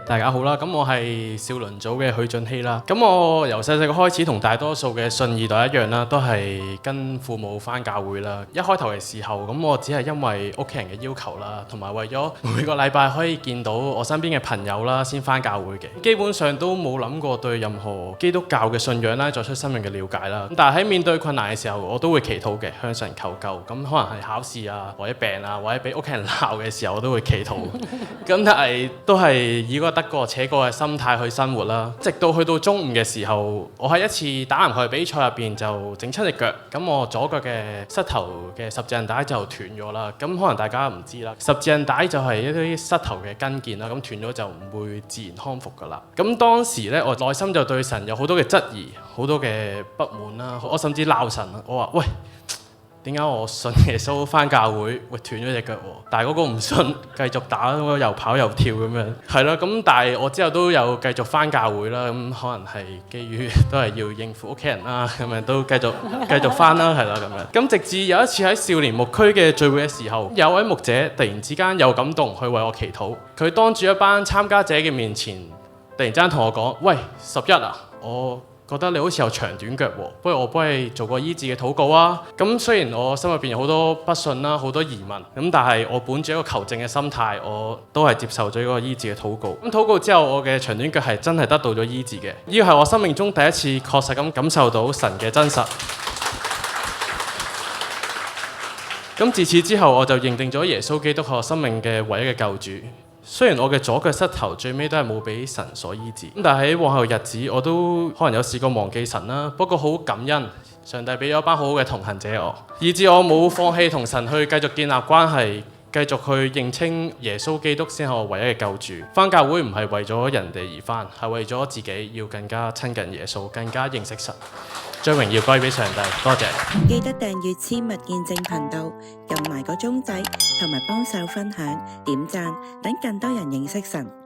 大家好啦，咁我係少麟組嘅許俊熙啦。咁我由細細個開始同大多數嘅信二代一樣啦，都係跟父母返教會啦。一開頭嘅時候，咁我只係因為屋企人嘅要求啦，同埋為咗每個禮拜可以見到我身邊嘅朋友啦，先返教會嘅。基本上都冇諗過對任何基督教嘅信仰啦作出深入嘅了解啦。咁但係喺面對困難嘅時候，我都會祈禱嘅，向神求救。咁可能係考試啊，或者病啊，或者俾屋企人鬧嘅時候，我都會祈禱。咁但係都係以個得過且過嘅心態去生活啦。直到去到中午嘅時候，我喺一次打籃球嘅比賽入邊就整親隻腳，咁我左腳嘅膝頭嘅十字韌帶就斷咗啦。咁可能大家唔知啦，十字韌帶就係一啲膝頭嘅筋腱啦，咁斷咗就唔會自然康復噶啦。咁當時呢，我內心就對神有好多嘅質疑，好多嘅不滿啦，我甚至鬧神啊，我話喂，點解我信耶穌返教會，會斷咗隻腳喎？但係嗰個唔信，繼續打，又跑又跳咁樣，係咯。咁但係我之後都有繼續返教會啦。咁可能係基於都係要應付屋企人啦，咁樣都繼續返啦，係啦咁樣。咁直至有一次喺少年牧區嘅聚會嘅時候，有位牧者突然之間有感動去為我祈禱。佢當住一班參加者嘅面前，突然之間同我講：喂，11啊，我覺得你好似有長短腳喎，不如我幫你做個醫治嘅禱告啊！咁雖然我心入邊有好多不信啦，好多疑問，咁但係我本住一個求證嘅心態，我都係接受咗嗰個醫治嘅禱告。咁禱告之後，我嘅長短腳係真係得到咗醫治嘅。呢個係我生命中第一次確實咁感受到神嘅真實。咁自此之後，我就認定咗耶穌基督係我生命嘅唯一嘅救主。雖然我嘅左腳膝頭最尾都係冇俾神所醫治，咁但係喺往後日子我都可能有試過忘記神啦。不過好感恩，上帝俾咗一班好好嘅同行者我，以致我冇放棄同神去繼續建立關係，繼續去認清耶穌基督先係我唯一嘅救主。返教會唔係為咗人哋而返，係為咗自己要更加親近耶穌，更加認識神，將榮耀歸俾上帝。多謝。記得訂閱簽物見證頻道，撳埋個鐘仔，同埋幫手分享、點讚，等更多人認識神。